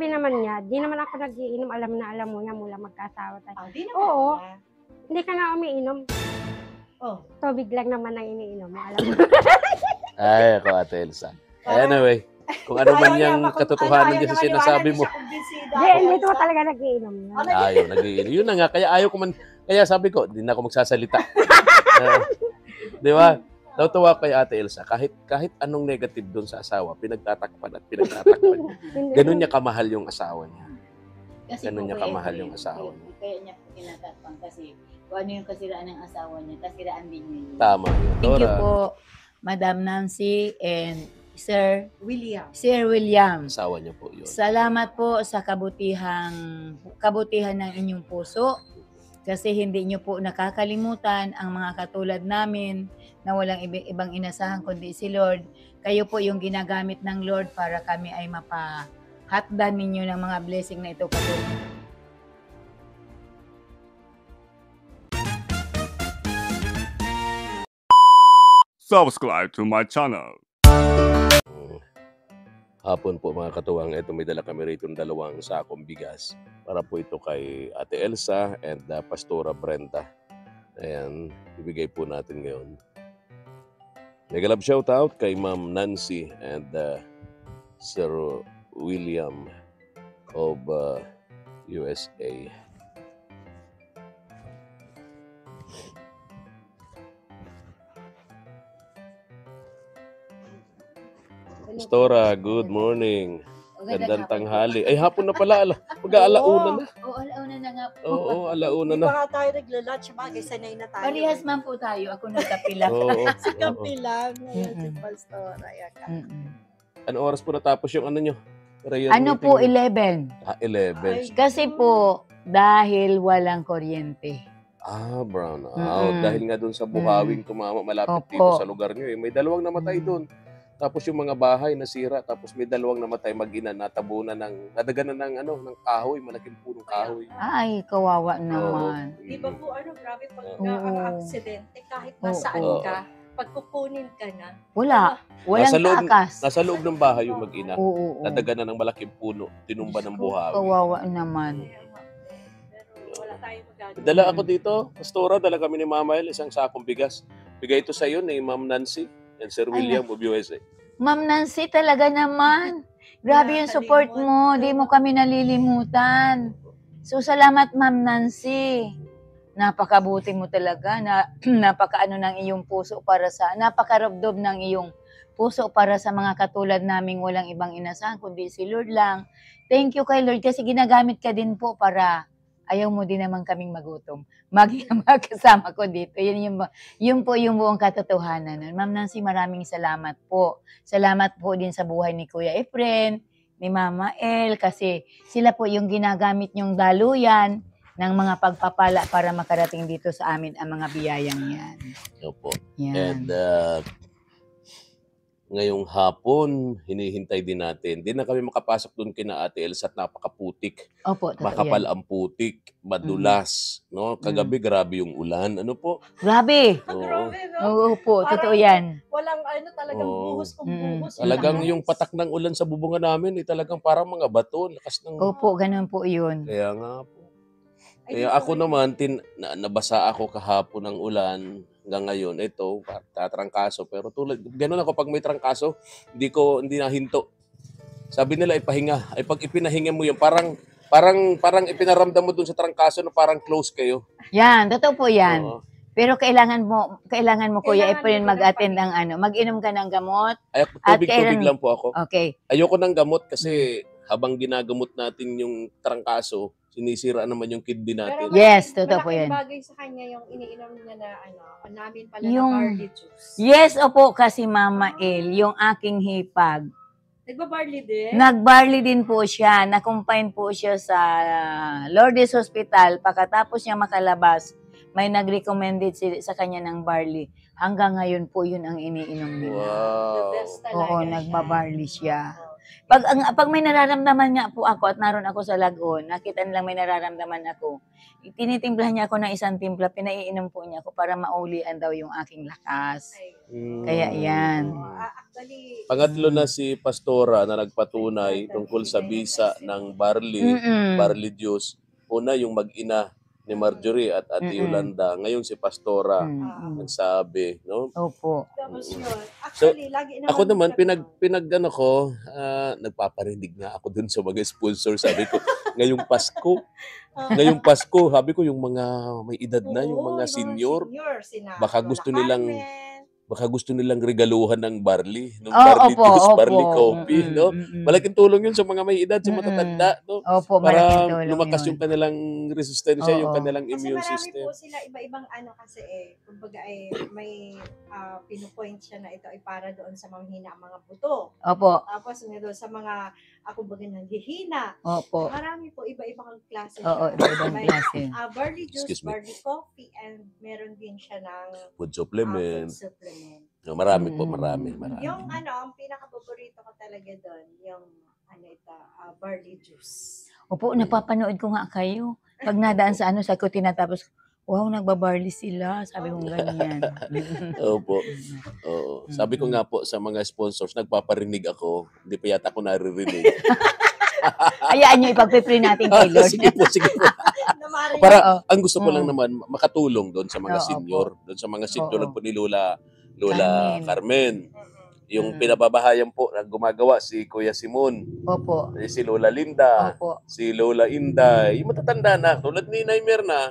Sabi naman niya, di naman ako nagiinom, alam mo niya mula magkasawa tayo. Di naman. Oo. Hindi ka nga umiinom. Oh. Tubig lang naman ang iniinom mo, alam mo. Ay, ako Ate Elsa. Anyway, kung ano man yung katotohanan niya sa sinasabi mo. Hindi ito talaga nagiinom. Ayaw, nagiinom. Yun na nga, kaya ayaw ko man, kaya sabi ko, hindi na ako magsasalita. Di ba? Natuwa kay Ate Elsa, kahit anong negative doon sa asawa, pinagtatakpan. Ganun niya kamahal yung asawa niya. Ganun niya kamahal yung asawa niya. Kaya niya tinatakpan kasi kung ano yung kasiraan ng asawa niya, kasiraan din niya yun. Tama yun. Thank you po, Madam Nancy and Sir William. Asawa niya po yun. Salamat po sa kabutihan ng inyong puso. Kasi hindi nyo po nakakalimutan ang mga katulad namin na walang ibang inasahan kundi si Lord. Kayo po yung ginagamit ng Lord para kami ay mapahatdan ninyo ng mga blessing na ito. Subscribe to my channel. Hapon po mga katuwang, ito may dala kami rito ng 2 sakong bigas. Para po ito kay Ate Elsa and Pastora Brenda. Ayan, ibigay po natin ngayon. Nag-love shoutout kay Ma'am Nancy and Sir William of USA. Pastora, good morning. Gandang tanghali. Ay, hapon na pala. Mag-aalauna na. Oo, alauna na nga po. Oo, alauna na. Hindi pa nga tayo nagla-lunch, bagay sanay na tayo. Parehas man po tayo. Ako nagkapilang. Oo. Si Kapilang. Si Pastora. Ano oras po natapos yung ano nyo? Ano po, 11. 11. Kasi po, dahil walang kuryente. Brown out. Dahil nga doon sa Buhawing tumama, malapit dito sa lugar nyo. May 2 namatay doon. Tapos yung mga bahay nasira, tapos may 2 namatay mag-ina, natabunan nadaganan ng kahoy, malaking punong kahoy. Ay, kawawa naman. Di ba po, grabe pag aksidente, kahit nasaan ka, pagkukunin ka na. Walang takas. Nasa loob ng bahay yung mag-ina, nadaganan ng malaking puno, tinumba ng buhawi. Kawawa naman. Pero wala tayong magagawa. Dala ako dito, Pastora, dala kami ni Mama El, 1 sakong bigas. Bigay ito sa iyo ni Ma'am Nancy and Sir William of USA. Ma'am Nancy, talaga naman. Grabe yung support mo. Di mo kami nalilimutan. So, salamat Ma'am Nancy. Napakabuti mo talaga. Napakaano ng iyong puso napakarabdob ng iyong puso para sa mga katulad naming walang ibang inasahan, kundi si Lord lang. Thank you kay Lord kasi ginagamit ka din po para ayaw mo din naman kaming magutom. Magkasama ko dito. Yun po yung buong katotohanan. Ma'am Nancy, maraming salamat po. Salamat po din sa buhay ni Kuya Efren, ni Mama El, kasi sila po yung ginagamit yung daluyan ng mga pagpapala para makarating dito sa amin ang mga biyayang yan. Opo. Yan. And ngayong hapon, hinihintay din natin. Di na kami makapasok doon kina Ate Elsa at napakaputik. Opo, totoo Makapal yan. ang putik, madulas. No? Kagabi, grabe yung ulan. Ano po? Grabe. Oo. Oo po, totoo yan. Walang talagang buhos kung buhos. Talagang yung patak ng ulan sa bubungan namin, talagang parang mga bato. Lakas ng... Opo, ganun po yun. Kaya nga po. Kaya ako naman, nabasa ako kahapon ng ulan. Hanggang ngayon, ito, tatrangkaso. Pero ganun ako, pag may trangkaso, hindi nahinto. Sabi nila, ipahinga. Ay pag ipinahinga mo yun, parang ipinaramdam mo dun sa trangkaso na parang close kayo. Yan, totoo po yan. Oo. Pero kailangan mo Kuya Efren mag-attend ng mag-inom ka ng gamot. Ay, tubig lang po ako. Okay. Ayoko ng gamot kasi habang ginagamot natin yung trangkaso, sinisira naman yung kidney natin. Yes, totoo po yan. Malaking bagay sa kanya yung iniinom niya na namin pala Yung- na barley juice. Yes, opo, kasi Mama El, yung aking hipag. Nagba-barley din? Nag-barley din po siya. Na-confine po siya sa Lourdes Hospital. Pagkatapos niya makalabas, may nag-recommended sa kanya ng barley. Hanggang ngayon po yun ang iniinom nila. The Wow. best talaga Oo, siya. nagba-barley siya. Pag may nararamdaman nga po ako at naroon ako sa lagon, nakita nilang may nararamdaman ako, tinitimplahan niya ako ng isang timpla, pinaiinom po niya ako para maulian daw yung aking lakas. Kaya yan. Actually, Pangatlo na si Pastora na nagpatunay tungkol sa bisa ng barley juice. Una yung mag-ina ni Marjorie at Ate Yolanda. Ngayon si Pastora nagsabi, no? Opo. tapos yun. Actually, lagi naman Ako naman, kami- nagpaparinig nga ako dun sa mga sponsor. Sabi ko, ngayong Pasko, sabi ko yung mga may edad na, yung Oo, mga senior, sina baka Lola gusto nilang- Carmen. baka gusto nilang regaluhan ng barley, ng Oh, barley opo, juice, opo. barley coffee, no? Malaking tulong yun sa mga may edad, sa matatanda, no? Opo, Para malaking tulong lumakas yun. yung kanilang resistensya, yung Oo. kanilang Kasi immune marami system. po sila iba-ibang ano kasi kumbaga may pinupoint siya na ito ay para doon sa manghina ang mga buto. Opo, Tapos doon sa mga kumbaga nanghihina. opo. Marami po iba-ibang klase Oo, siya. ibang May klase. barley juice, Excuse me. barley coffee, and meron din siya ng Food food supplement. supplement. No, marami po, marami. Yung ang pinaka-paborito ko talaga doon, yung barley juice. Opo, napapanood ko nga kayo. Pag nadaan sa sa ko tinatapos, wow, nagbabarley sila. Sabi ko ganyan. Opo. Oo. Sabi ko nga po sa mga sponsors, nagpaparinig ako. Hindi pa yata ako naririnig. Hayaan nyo, ipag-pray natin kay Lord. Sige po, sige po. Namari. Para ang gusto ko lang naman makatulong doon sa mga Oo, senior, doon sa mga senior Oo. po ni Lola Carmen. Yung Mm. pinababahayan po na gumagawa si Kuya Simon, Opo. si Lola Linda, Opo. si Lola Inday, yung matatanda na, tulad ni Naimer na,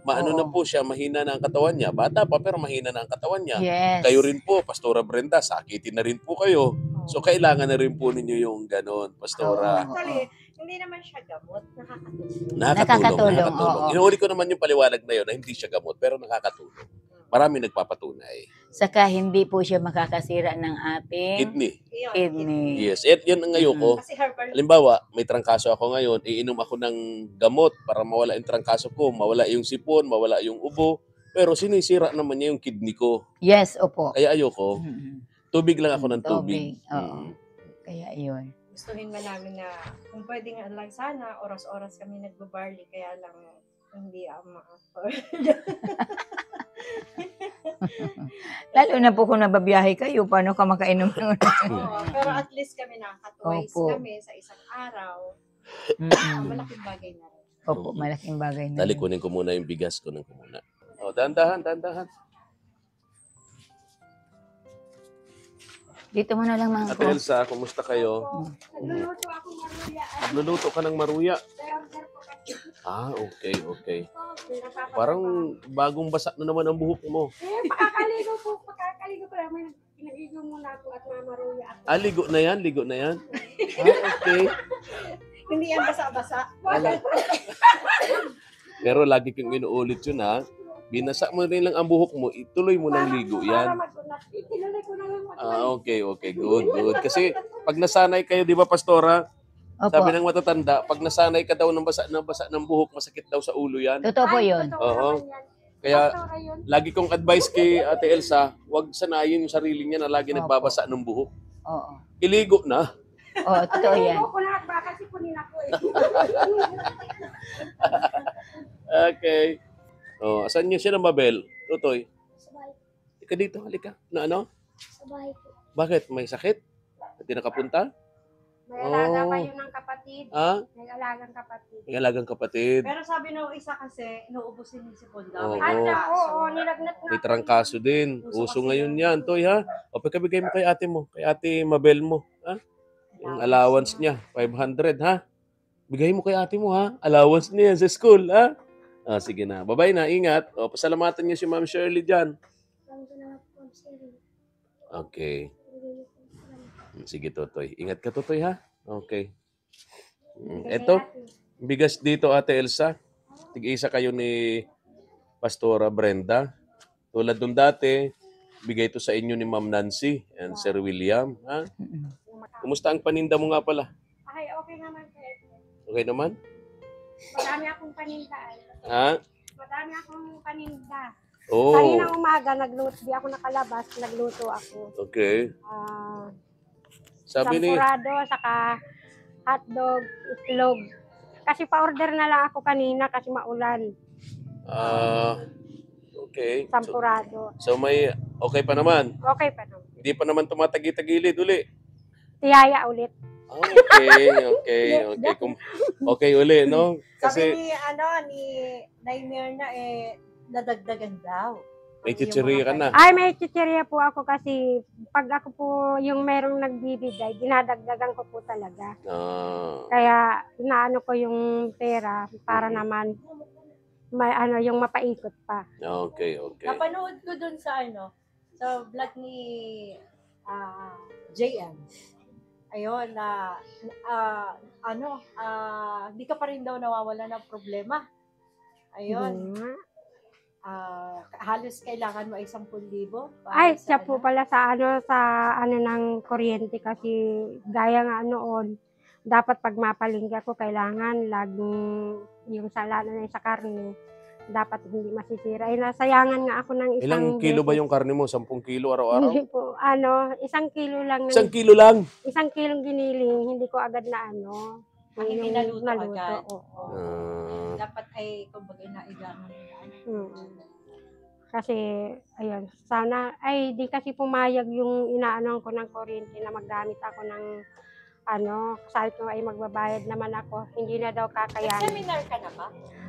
maano Oo. na po siya, mahina na ang katawan niya. Bata pa pero mahina na ang katawan niya. Yes. Kayo rin po, Pastora Brenda, sakitin na rin po kayo. So kailangan na rin po ninyo yung ganon, Pastora. Oo. Actually, hindi naman siya gamot, nakakatulong. Nakakatulong, oo. Inuuli ko naman yung paliwanag na yun na hindi siya gamot pero nakakatulong. Marami nagpapatunay. Saka hindi po siya makakasira ng ating Kidney. Yun, kidney. Yes. At yun ang ngayon ko. Kasi herbal. Halimbawa, may trangkaso ako ngayon, iinom ako ng gamot para mawala yung trangkaso ko, mawala yung sipon, mawala yung ubo. Pero sinisira naman niya yung kidney ko. Yes, opo. Kaya ayoko. Mm-mm. Tubig lang ako ng tubig. Oo. Kaya yun. Gustuhin man namin na kung pwede nga lang sana, oras-oras kami nagbabarley, kaya lang hindi ma-afford. Lalo na po kung nababiyahe kayo, paano ka makainom ng Oo, pero at least kami nakaka-twice Opo. kami sa isang araw. Mm-mm. Malaking bagay na rin. Opo, malaking bagay na Dali, yun. kunin ko muna yung bigas. Kunin ko muna. O, dahan-dahan. Dito mo na lang mga Ate Elsa, kumusta kayo? Nagluluto ako maruya. Nagluluto ka ng maruya. Order ko kasi. Okay. Parang bagong basa na naman ang buhok mo. Pakakaligo ko lang. Pinag-igo muna ako at mamaruya ako. Ligo na yan? Okay. Hindi yan basa-basa. Pero lagi kang inuulit yun ha. Binasa mo rin lang ang buhok mo, ituloy mo ng ligo yan. Para magunat. Itinuloy ko na lang Okay. Good. Kasi pag nasanay kayo, di ba, Pastora? Opo. Sabi ng matatanda, pag nasanay ka daw ng basa ng buhok, masakit daw sa ulo yan. Totoo po yun. Oo. Kaya lagi kong advice kay Ate Elsa, huwag sanayin yung sarili niya na lagi Opo. nagbabasa ng buhok. Oo. Iligo na. Oo, totoo yan. Ko lahat ba kasi kunin ako eh. Okay. Asan niyo siya ng Mabel? Tutoy. Sabay. Ika dito, halika. Na ano? Sabay ko. Bakit? May sakit? Hindi nakapunta? May alaga Oh. pa yun ng kapatid. Ha? May alagang kapatid. May alagang kapatid. Pero sabi nung isa kasi, inuubusin ni si Ponda. Oo. Ay, oo, nilagnat na. May trangkaso din. Uso Uso kasi ngayon yun. yan, Toy, ha? O, pagkabigay mo kay ate mo. Kay ate Mabel mo. Ha? Yung allowance niya. 500, ha? Bigay mo kay ate mo, ha? Allowance niya sa school, ha? Sige na. Bye-bye na. Ingat. O, pasalamatan niyo si Ma'am Shirley dyan. Okay. Sige, Totoy. Ingat ka, Totoy, ha? Okay. Ito, bigas dito, Ate Elsa. Tig-isa kayo ni Pastora Brenda. Tulad nung dati, bigay ito sa inyo ni Ma'am Nancy and Sir William. Ha? Mm-mm. Kumusta ang paninda mo nga pala? Ay, okay naman. Okay naman? Madami akong paninda. Ha? Madami akong paninda. Oo. Kaninang umaga, nagluto. Di ako nakalabas, nagluto ako. Okay. Sabi ni, Sampurado, saka hotdog, itlog. Kasi pa-order na lang ako kanina kasi maulan. okay. Sampurado. So may, okay pa naman. Okay pa naman. Hindi pa naman tumatagi-tagilid uli. Tiyaya ulit. Okay. Okay uli, no? Sabi Kasi ni Naimir na nadagdagan daw. may chichirya ka na. Ay, may chichirya po ako kasi pag ako po yung merong nagbibigay, dinadagdagan ko po talaga. Kaya inaano ko yung pera para naman may yung mapaikot pa. Okay. Napanood ko dun sa sa vlog ni JM. Ayun di ka pa rin daw nawawala ng problema. Ayun. Halos kailangan mo ay 10,000. Ay, siya po pala sa ng kuryente kasi gaya nga noon, dapat pag mapalinggi ako, kailangan laging yung sa karne, dapat hindi masisira. Ay, nasayangan nga ako ng isang Ilang kilo ba yung karne mo? 10 kilo araw-araw? Hindi po, 1 kilo lang. 1 kilo lang? 1 kilong giniling, hindi ko agad na Hindi naluto agad. Oo. Dapat ay, kumbaga, nailangan nila. Kasi, ayun, sana, di kasi pumayag yung inaano ko ng kuryente na maggamit ako ng, sabi ko ay magbabayad naman ako, hindi na daw kakayanin. Seminar ka na ba?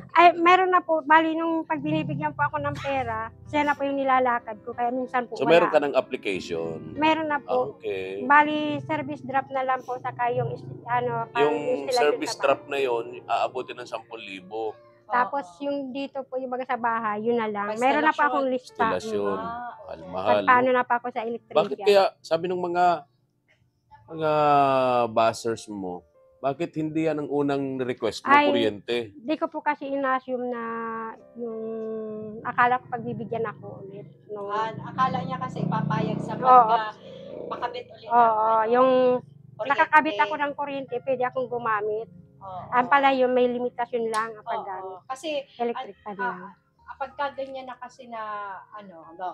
Ay, meron na po, bali nung pag binibigyan po ako ng pera, siya na po yung nilalakad ko, kaya minsan po So wala. meron ka ng application? Meron na po. Okay. Bali, service drop na lang po, saka yung, Yung installation service sa drop na yon aabutin ng 10,000. Tapos yung dito po yung mga sa bahay, yun na lang. Meron na po akong lista. Instalasyon. Mahal. Paano na pa ako sa electrician. Bakit kaya, sabi ng mga buzzers mo, bakit hindi yan ang unang request mo, kuryente? Di ko po kasi in-assume na yung akala ko pagbibigyan ako ulit. Akala niya kasi ipapayag sa makabit ulit. Oo, yung kuryente. nakakabit ako ng kuryente, pwede akong gumamit. Ang pala yun, may limitasyon lang ang paggamit. Kasi Electric pa lang. pagka ganyan na kasi na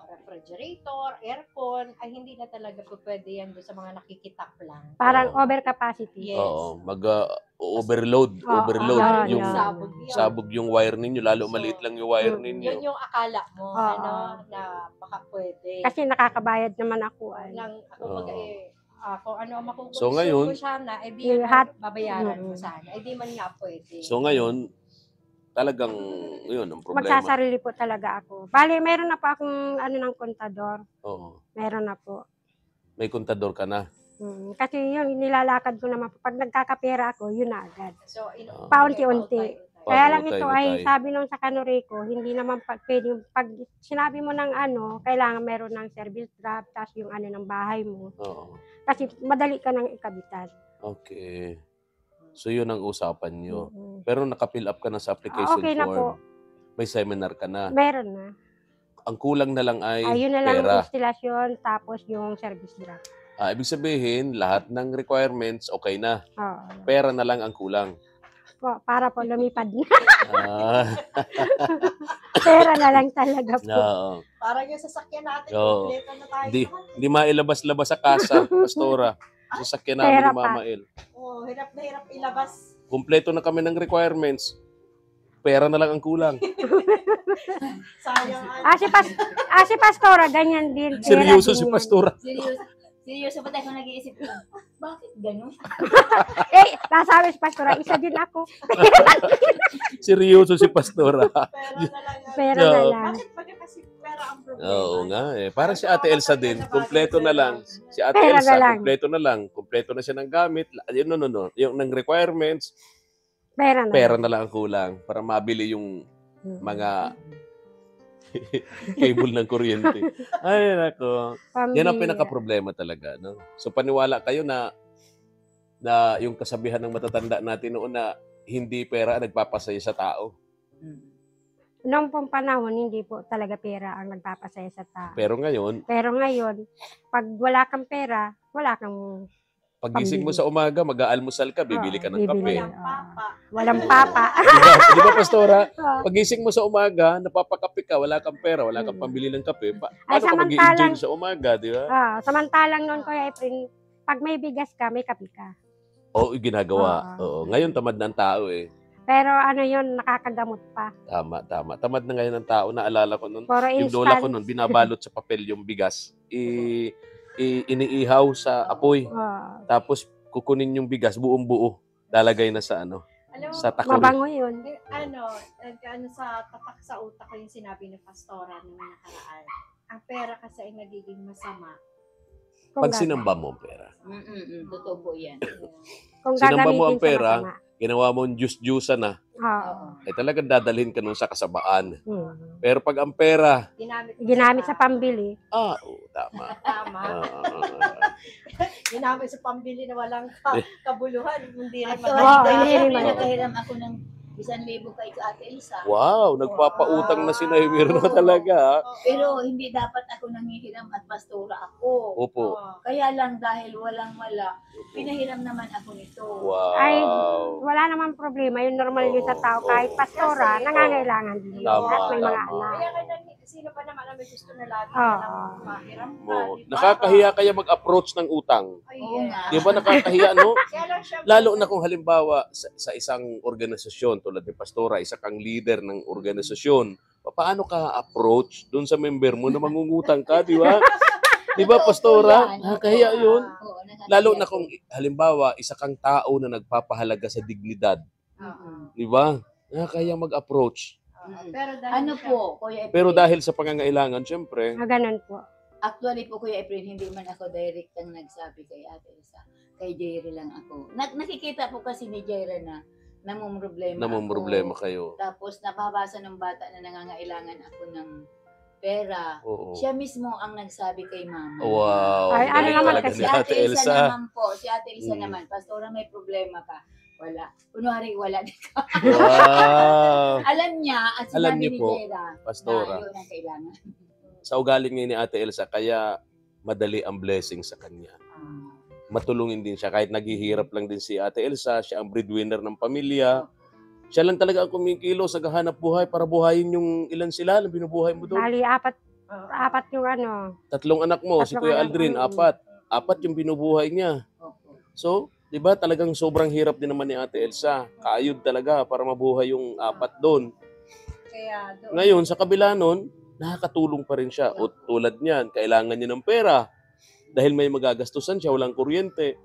refrigerator, aircon, ay hindi na talaga po pwede yan doon sa mga nakikitak lang. Parang overcapacity. Yes. Oo, mag-overload. yan, Yung yan. sabog yung wire ninyo, lalo So, maliit lang yung wire ninyo. Yun yung akala mo, na baka pwede. Kasi nakakabayad naman ako. Kung ano ang makukonsume So, ngayon, ko sana, babayaran mo sana. Di man nga pwede. So ngayon, talagang yun ang problema. Magsasarili po talaga ako. Bali, meron na po akong ng kontador. Oo. Meron na po. May kontador ka na. Kasi yun, nilalakad ko naman po. Pag nagkakapera ako, yun na agad. So, paunti-unti. Kaya lang ito Pautay-utay. ay sabi nung sa Kanurico, hindi naman pwede, pag sinabi mo ng kailangan meron ng service draft, tapos yung ng bahay mo. Oo. Kasi madali ka nang ikabitan. Okay. So yun ang usapan nyo. Pero naka-fill up ka na sa application Okay na po. form. May seminar ka na. Meron na. Ang kulang na lang ay Ayun na lang pera. yung instalasyon, tapos yung service draft. Ibig sabihin, lahat ng requirements okay na. Oo. Pera na lang ang kulang. Para po lumipad na. Ah, Pera na lang talaga po. oo. Parang yung sasakyan natin, Oo. kompleto na tayo. Hindi mailabas-labas sa kasa, Pastora. Sasakyan namin Pera ni Mama El. Hirap na hirap ilabas. Kumpleto na kami ng requirements. Pera na lang ang kulang. Sayang. Si Pastora, ganyan din. Pera Seryoso din si yan. Pastora. Seryoso ba tayo kung nag-iisip ko? Bakit ganun? Nasabi si Pastora, isa din ako. Seryoso si Pastora. Pera na lang. Pera na lang. Bakit pag kasi pera ang problema? Oo nga eh. Parang si Ate Elsa din. Kumpleto na lang. Si Ate Pera Elsa, na lang. kumpleto na lang. Kumpleto na siya ng gamit. No. Yung ng requirements, Pera na. pera na lang ang kulang para mabili yung mga cable ng kuryente. Ay, nako. Yan ang Pambira. pinaka-problema talaga. No? So, paniwala kayo na yung kasabihan ng matatanda natin noon na hindi pera ang nagpapasaya sa tao. Noong pong panahon, hindi po talaga pera ang nagpapasaya sa tao. Pero ngayon, Pag wala kang pera, wala kang pagising mo sa umaga, mag-aalmusal ka, bibili ka ng kape. bibili. Walang papa. Walang papa. Di ba, Pastora? Oo. Pagising mo sa umaga, napapakape ka, wala kang pera, wala kang pambili ng kape. Paano ka mag-enjoy sa umaga, di ba? Samantalang noon, Kuya Efren, pag may bigas ka, may kape ka. Oo, ginagawa. Oo. Ngayon, tamad na ang tao eh. Pero ano yun, nakakagamot pa. Tama, tama. Tamad na ngayon ng tao. Naalala ko nun. Puro Yung lola ko instant. nun, binabalot sa papel yung bigas. Iniihaw sa apoy. Tapos kukunin yung bigas, buong buo. Lalagay na sa ano, Alam mo, sa takol. Mabango yun. ano sa tatak sa utak ko yung sinabi ni Pastora nung nakaraan. Ang pera kasi ay nagiging masama. Kung Pag sinamba mo ang pera, Totoo po yan. Kung sinamba mo gagamitin ang sa pera, masama. ginawa mo yung juice-juice na, Oo. ay talagang dadalhin ka nun sa kasabaan. Hmm. Pero pag ang pera, Ginamit Ginamit sa pambili. tama. tama. Ginamit sa pambili na walang kabuluhan. Hindi rin hindi rin man. Nakahiram ako ng 1,000 kay Ate Elsa. Wow, nagpapautang na si Naimir na talaga. Pero hindi dapat ako nanghihiram at pastora ako. Opo. Kaya lang dahil walang-wala, pinahiram naman ako nito. Wow. Ay, wala naman problema. Yung normal yun sa tao. Kahit pastora, Kasi, nangangailangan din yun. Tama, At may mga tama. anak. Kaya sino pa naman ang may gusto na lagi Oo. na lang mahiram ka, Oo. di ba? Nakakahiya kaya mag-approach ng utang. Ay, Oo yes. nga. Di ba nakakahiya, no? Kaya lang siya, Lalo na kung halimbawa sa isang organisasyon tulad ni Pastora, isa kang leader ng organisasyon, paano ka approach doon sa member mo na mangungutang ka, di ba? Di ba, Pastora? Nakakahiya yun. Oo, nakakahiya Lalo na po. kung halimbawa isa kang tao na nagpapahalaga sa dignidad, Mm-mm. di ba? Nakakahiya mag-approach. pero dahil Ano siya- po, Kuya Efren? Pero dahil sa pangangailangan, syempre, Ganun po. Actually po, Kuya Efren, hindi man ako direct ang nagsabi kay Ate Elsa. Kay Jerry lang ako. Nakikita po kasi ni Jerry na namumroblema ako. kayo. Tapos napabasa ng bata na nangangailangan ako ng pera. Oo. Siya mismo ang nagsabi kay Mama. Wow. Ay, ano galing naman talaga kasi, ni Si Ate Elsa. naman po, si Ate Elsa Mm. naman, Pastora, may problema ka. Wala. Kunwari, wala din ka. Wow. Alam niya at Alam sinabi niyo ni po, Jera Pastora. na yun ang kailangan. Sa ugali ngayon ni Ate Elsa, kaya madali ang blessing sa kanya. Matulungin din siya. Kahit naghihirap lang din si Ate Elsa, siya ang breadwinner ng pamilya. Siya lang talaga ang kumikilos, naghahanap buhay para buhayin yung ilan sila na binubuhay mo doon. Bali, apat yung ano. 3 anak mo, si Tatlong Kuya anak, Aldrin, mm. 4. 4 yung binubuhay niya. Opo. So, di ba talagang sobrang hirap din naman ni Ate Elsa. Kaayod talaga para mabuhay yung 4 doon. Kaya doon. Ngayon, sa kabila nun, nakakatulong pa rin siya. O tulad niyan, kailangan niya ng pera. Dahil may magagastusan siya, walang kuryente.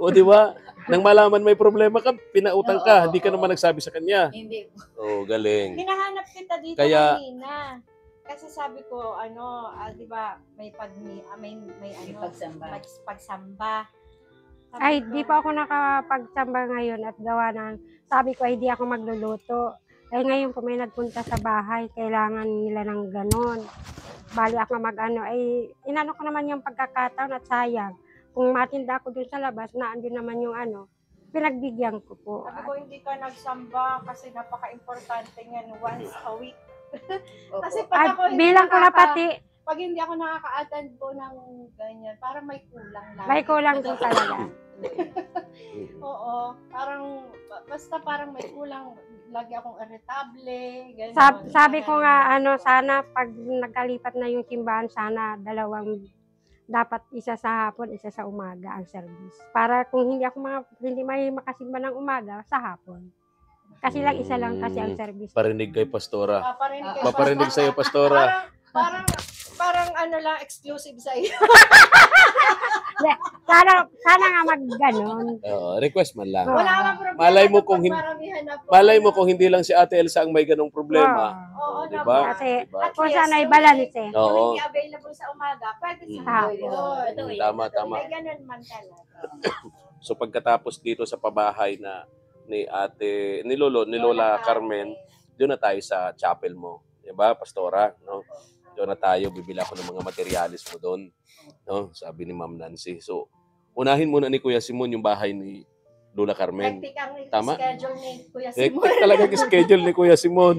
O di ba? Nang malaman may problema ka, pinautang ka. Oo, Hindi ka oo. naman nagsabi sa kanya. Hindi. Oh, galing. Hinahanap kita dito Kaya- kanina. Kasi sabi ko, di ba, may pagsamba. pagsamba. Sabi Ay, ko, di pa ako nakapagsamba ngayon at gawa ng, sabi ko ay di ako magluluto. Eh ngayon po may nagpunta sa bahay, kailangan nila ng ganon. Bali ako mag-ano, ay inano ko naman yung pagkakataon at sayang. Kung matinda ako dun sa labas, naandun naman yung ano, pinagbigyan ko po. Sabi ko, hindi ka nagsamba kasi napaka-importante niyan once a week. Opo. Kasi Ay, pag ako hindi bilang ko na pati, pag hindi ako nakaka-attend po ng ganyan, parang may kulang lang. may kulang po talaga. Oo, parang basta parang may kulang, lagi akong irritable, ganyan. Sabi ko nga, ano, sana pag nagkalipat na yung simbahan, sana dapat isa sa hapon, isa sa umaga ang service. Para kung hindi may makasimba ng umaga, sa hapon. Kasi lang isa lang kasi ang service. Parinig kay Pastora. Paparinig, Paparinig sa'yo, Pastora. parang ano lang, exclusive sa iyo. Sana nga mag-ganon. Request man lang. Wala kang problema. Malay mo kapag kung maramihan na po. Malay mo kung hindi lang si Ate Elsa ang may ganong problema. Oo, Di naman. ba? Kasi Diba? At kung least, sana ay yung balance eh. Yung Oo. hindi available sa umaga, pwede sa Hapon. hapon. Tama, tama. May ganun man talaga. So pagkatapos dito sa pabahay na ni Lola Carmen, doon na tayo sa chapel mo. 'Di ba, Pastora, no? Doon na tayo, bibili ako ng mga materialis mo doon, no? Sabi ni Ma'am Nancy. So unahin muna ni Kuya Simon yung bahay ni Lola Carmen. Hectic ang Tama. schedule ni Kuya Simon. Hectic talaga yung schedule ni Kuya Simon.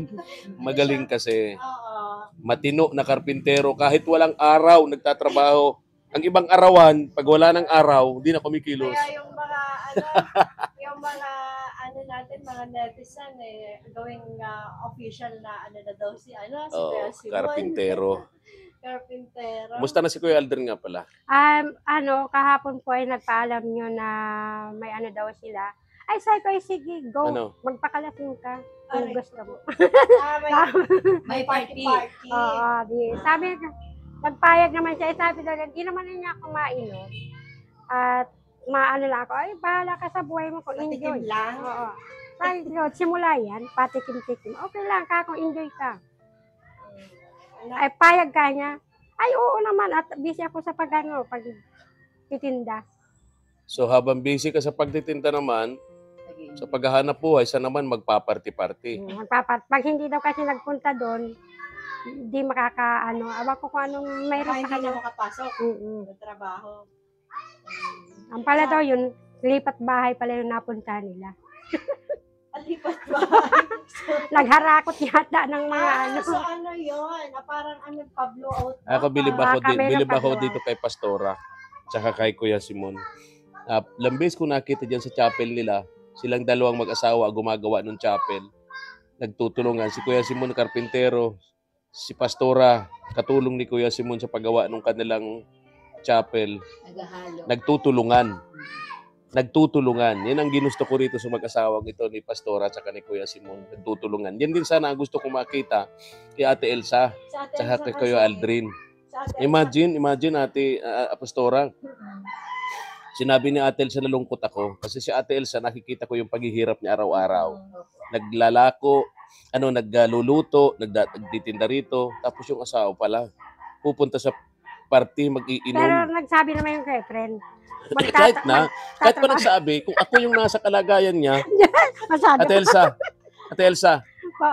Magaling kasi. Oo. Matino na karpintero. Kahit walang araw, nagtatrabaho. Ang ibang arawan, pag wala ng araw, hindi na kumikilos. Kaya yung mga natin natin mga netizen gawing official na ano na daw si si Oo, Kuya Simon. karpintero. Karpintero. Musta na si Kuya Aldrin nga pala? Kahapon po ay nagpaalam nyo na may ano daw sila. Ay, sabi ko, ay sige, go. Ano? Magpakalasing ka kung Aray. gusto mo. May party. Oo, sabi, nagpayag naman siya. Sabi daw, hindi naman niya ako mainom. At maano lang ako, ay, bahala ka sa buhay mo kung enjoy. Patikim lang. Oo. Sabi ko, simula yan, patikim-tikim. Okay lang ka kung enjoy ka. Ay, payag ka niya. Ay, oo naman. At busy ako sa pag titinda. So habang busy ka sa pagtitinda naman, sa paghahanap buhay, sa naman magpaparty-party. Pag hindi daw kasi nagpunta doon, hindi awa ko kung anong mayroon Hindi sa kanya. na makapasok sa trabaho. Ang pala daw yun, lipat bahay pala yung napunta nila. At lipat bahay. Nagharakot yata ng mga So ano yun? Parang pa-blow out. Ako bilib ako, kami bilib ako nagpagawa. dito kay Pastora, tsaka kay Kuya Simon. Lambis ko nakita dyan sa chapel nila, silang dalawang mag-asawa gumagawa ng chapel. Nagtutulungan. Si Kuya Simon, karpintero. Si Pastora, katulong ni Kuya Simon sa paggawa ng kanilang chapel. Naghahalo. Nagtutulungan. Yan ang ginusto ko rito sa mag-asawang ito ni Pastora at ni Kuya Simon. Nagtutulungan. Yan din sana ang gusto ko makita kay Ate Elsa at kay Kuya Aldrin. Imagine Ate Pastora. Sinabi ni Ate Elsa, nalungkot ako. Kasi si Ate Elsa, nakikita ko yung paghihirap niya araw-araw. Naglalako, nagluluto, nagtitinda rito. Tapos yung asawa pala, pupunta sa party, mag-iinom. Pero nagsabi naman yung kay friend. Kahit pa nagsabi, kung ako yung nasa kalagayan niya, Masyado. Ate Elsa,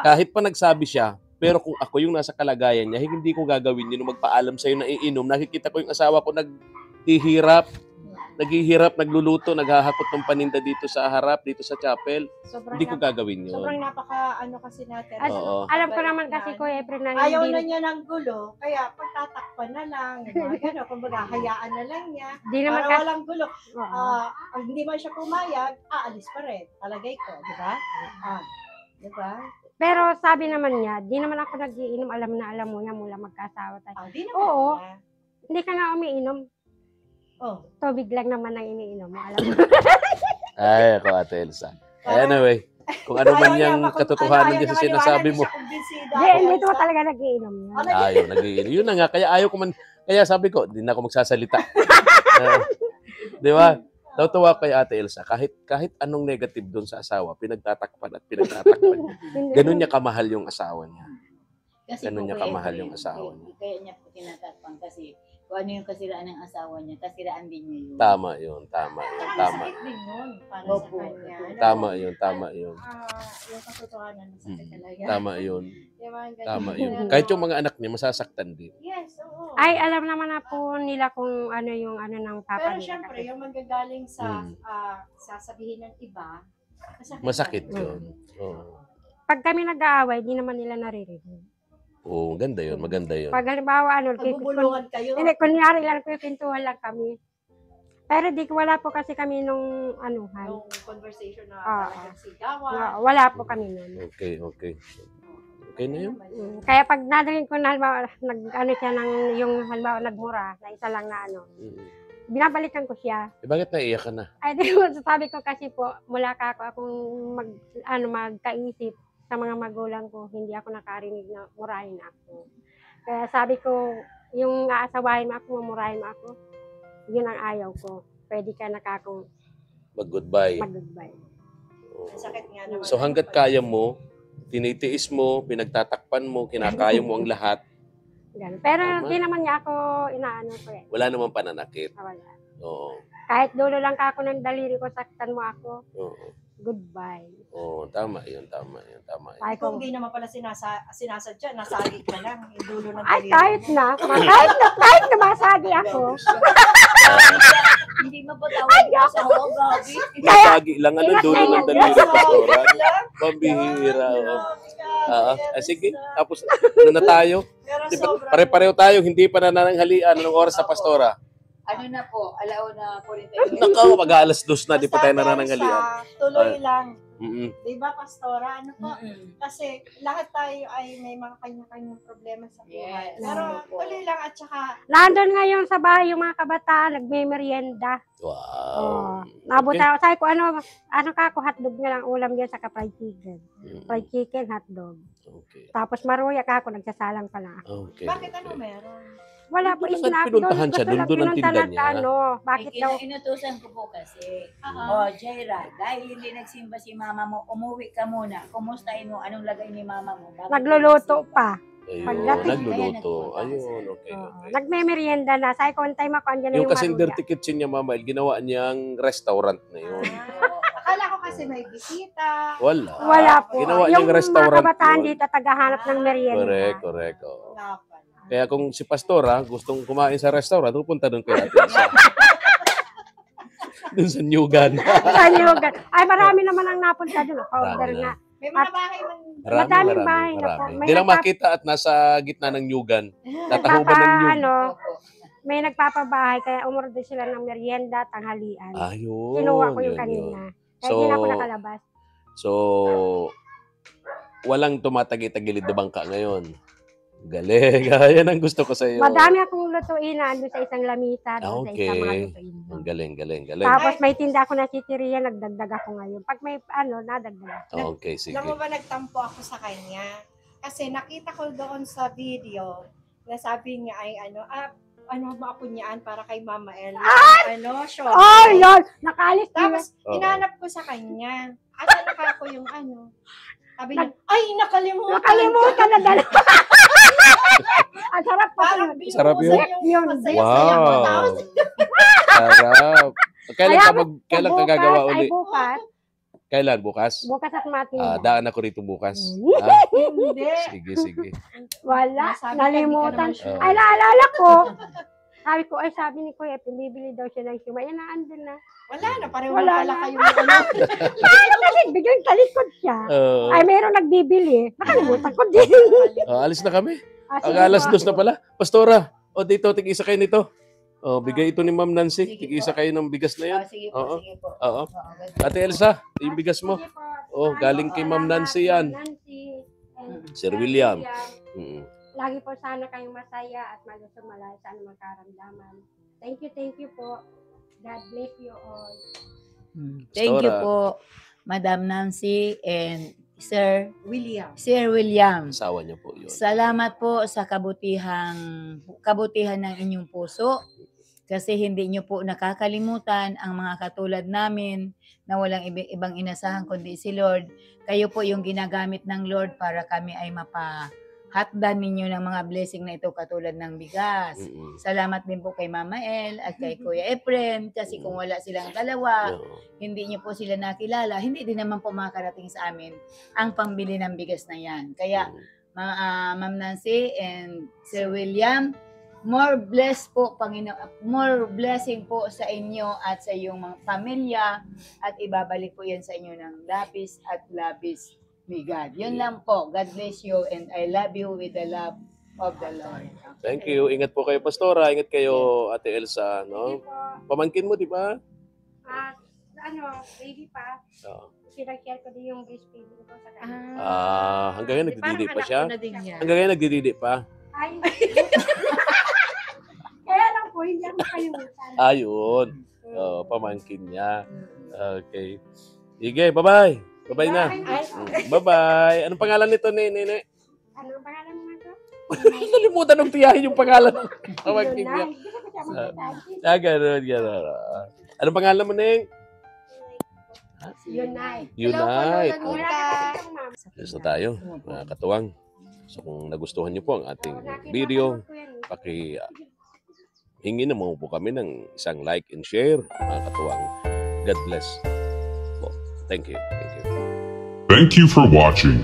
kahit pa nagsabi siya, pero kung ako yung nasa kalagayan niya, hindi ko gagawin yun, magpaalam sa'yo na iinom. Nakikita ko yung asawa ko naghihirap, nagluluto, naghahakot ng paninda dito sa harap, dito sa chapel. Hindi ko gagawin yun. Sobrang kasi natin. Oo. Alam ko naman kasi ko Efren na Ayaw na hindi, niya ng gulo, kaya pagtatakpan na lang. Diba? Kumbaga, hayaan na lang niya. di naman Para kasi, walang gulo. oo. Pag hindi man siya pumayag, aalis pa rin. Talagay ko, di ba? Di ba? Pero sabi naman niya, di naman ako nag-iinom, alam mo niya mula magkasawa tayo. Di naman Oo. niya. Hindi ka na umiinom. Oh. Tubig lang naman ang iniinom mo, alam mo. Ay, ako Ate Elsa. Anyway, kung ano man yung katotohanan niya sa sinasabi mo. Hindi ito talaga nag-iinom niya. Ayaw, nag-iinom. Yun na nga, kaya ayaw ko man, kaya sabi ko, hindi na ako magsasalita. Di ba? Tawtawa kay Ate Elsa, kahit anong negative doon sa asawa, pinagtatakpan. Ganun niya kamahal yung asawa niya. Kasi Ganun po, niya Kuya kamahal Efren, yung asawa niya. Kaya niya po tinatakpan kasi kung ano yung kasiraan ng asawa niya, kasiraan din niya yun. Tama yun. Masakit din yun para Opo. sa kanya. Tama yun. Yung katotohanan, masakit talaga. Tama yun. Diba? Tama yun. Kahit yung mga anak niya, masasaktan din. Yes, oo. Ay, alam naman na po nila kung ano yung ano ng papa Pero nila. syempre, yung manggagaling sa Mm. sasabihin ng iba, Masakit pa rin. yun. Oo. Pag kami nag-aaway, di naman nila naririnig. Oo, maganda yun. Pag halimbawa, Magbubulungan kayo. hindi, kunyari lang, pintuhan lang kami. Pero wala po kasi kami nung anuhan. Yung conversation na Ah. talagang sigawan. Wala po kami nun. Okay. Okay na yun. Kaya pag narinig ko na halimbawa, halimbawa nagmura, na isa lang na binabalikan ko siya. Bakit naiiyak ka na? Ay, sabi ko kasi po, mula ka akong magkaisip sa mga magulang ko, hindi ako nakarinig na murahin ako. Kaya sabi ko, yung aasawahin mo ako, mamurahin mo ako, yun ang ayaw ko. Pwede ka nakakong Mag-goodbye. mag-goodbye. Oo. Sakit nga naman. So hanggat kaya mo, tinitiis mo, pinagtatakpan mo, kinakaya mo ang lahat, Ganun. Pero Tama. di naman niya ako inaano ko eh. wala namang pananakit. Wala. Oo. Kahit dulo lang ka ako ng daliri ko, saktan mo ako, Oo. goodbye. Oo, tama yun. Ay, Kung hindi naman pala sinasadya, nasagi ka lang. Yung dulo ng ay daliri kahit mo. kahit na masagi ako. Hindi mapatawad yung asawa, gabi. Masagi lang, dulo ng daliri Nasagi Pastora. lang. Pambihira. Oo. Yes. Sige, tapos ano na tayo? Pero Di ba, sobrang- pare-pareho tayo, hindi pa nanananghalian ng oras sa Pastora. Ano na po, alauna po rin Nakaw, mag-aalas 2 na, di pa tayo Basta, nananangalian. Elsa, tuloy lang. Mm-mm. Di ba, Pastora? Ano po? Kasi lahat tayo ay may mga kanya-kanyang problema sa buhay. Yes. Pero Opo. tuloy lang at saka Nandun ngayon sa bahay yung mga kabataan, nagme-merienda. Wow. Oh, nabuta ako. Sabi ko, ano ka ako, hotdog na lang ulam yan sa fried chicken. Fried chicken, hotdog. Okay. Tapos maruya ka ako, nagsasalang pala. Okay. bakit okay. ano meron? Wala po Doon isnap. pinuntahan siya, Gusto lang doon ang pinunta tinda na niya. ano, bakit daw? Inutusan ko po kasi. Oo. Jaira, dahil hindi nagsimba si mama mo, umuwi ka muna. Kumustahin mo anong lagay ni mama mo. bago Nagluluto ka pa. Ayun, Pagdating, nagluluto. kaya Ayun, okay, Oo. okay. Nagme-merienda na. Sabi ko, on time ako, andyan na Yung yung kasing maruya. dirty kitchen niya, Mama El, ginawa niyang restaurant na yun. Akala ko kasi may bisita. Wala. Wala po. Ginawa Yung niyang restaurant mga kabataan yun. dito, tagahanap ng merienda. Correct, correct. Oh. Wala pala. Kaya kung si Pastora gustong kumain sa restaurant, pupunta doon kay Ate Elsa. Doon sa Nyugan. Kanyugan. Ay, marami naman ang napunta doon. Order Marami na. na. May mga bahay man. Madaming bahay na po. Hindi lang makita at nasa gitna ng Nyugan. Tatahuban ng Nyug. May nagpapabahay, kaya umorder sila ng merienda, tanghalian. Ayun. Kinuha ko yung yun, kanina. yun. Kaya hindi na ako nakalabas. So, walang tumatagi-tagilid na bangka ngayon. Galing. Yan ang gusto ko sa iyo. Madami akong lutuin na andun sa isang lamisa, doon sa isang mga Okay. lutuin. Ang galing, galing, galing. Tapos may tinda ako na chichiria, nagdagdag ako ngayon. Pag may nadagdag. Okay, sige. Alam mo ba, nagtampo ako sa kanya? Kasi nakita ko doon sa video na sabi niya ay maapunyaan para kay Mama El. Sure. Oh, yun! Nakalis na. Tapos, Oo. hinanap ko sa kanya. Asa naka ko yung Sabi niya, ay, nakalimutan. Nakalimutan na dala. Ang sarap pa Parang yun. Sarap yun. yung masaya-saya ko. Wow. Tapos, Sarap. Kailan ka, kailan ka Bukas, gagawa ay uli? bukas. Kailan? Bukas? Bukas at matinda. Daan ako rito bukas. hindi. Sige, sige. Wala. Nasabi ka, Nalimutan. hindi ka naman Ay, naalala ko. Sabi ni Kuya, bibili daw siya ng siuma. Yan, naandun na. Wala na, pareho Wala na pala na. kayo. Kasi biglang talikod siya. Oo. Ay, meron nagbibili. Nakalimutan ko din. Alis na kami. Ah, Ang sige alas po. 2 na pala. Pastora, dito, tig-isa kayo nito. Bigay ito ni Ma'am Nancy. Sige Tig-isa po. kayo ng bigas na yan. Sige Oo. po, sige po. Oo. Oo, Ate Elsa, yung bigas mo. Sige po. Galing kay Ma'am Nancy yan. Nancy. and Sir William. Mm. Lagi po sana kayong masaya at malusog malaya sa anumang karamdaman. Thank you po. God bless you all. Thank you Pastora. po, Madam Nancy and Sir William. William. Asawa niya po yun. Salamat po sa kabutihan ng inyong puso kasi hindi nyo po nakakalimutan ang mga katulad namin na walang ibang inasahan kundi si Lord. Kayo po yung ginagamit ng Lord para kami ay mapahatdan ninyo ng mga blessing na ito katulad ng bigas. Mm-mm. Salamat din po kay Mama El at kay Kuya Efren kasi kung wala silang dalawa, Oo. hindi niyo po sila nakilala, hindi din naman po makarating sa amin ang pambili ng bigas na yan. Kaya, Ma'am Nancy and Sir William, more blessing po sa inyo at sa iyong mga pamilya at ibabalik po yan sa inyo ng labis at labis ni God. Yun lang po. God bless you and I love you with the love of the Lord. Thank you. Ingat po kayo, Pastora. Ingat kayo, Ate Elsa. No? Sige po. Pamangkin mo, di ba? Baby pa. Oo. Pinag-share ko din yung breastfeeding ko sa kanya. Hanggang ngayon nagdididi pa siya? Hanggang Hanggang ngayon nagdididi pa? Ay, kaya lang po, hindi ako makalimutan. Ayun. Pamangkin niya. Okay. Sige, bye-bye. Bye-bye na. Bye-bye. Anong pangalan nito, Nene? Ano ang pangalan mo ito? Nalimutan ng tiyahin yung pangalan ng pamangkin niya. Hindi ko siya magsasabi. Ganun. Anong pangalan mo, Neng? Unite. Unite. Wala na kasi siyang ma'am. Yes na tayo, mga katuwang. So kung nagustuhan niyo po ang ating video, hingi naman po kami ng isang like and share, mga katuwang. God bless po. Thank you. Thank you. Thank you for watching.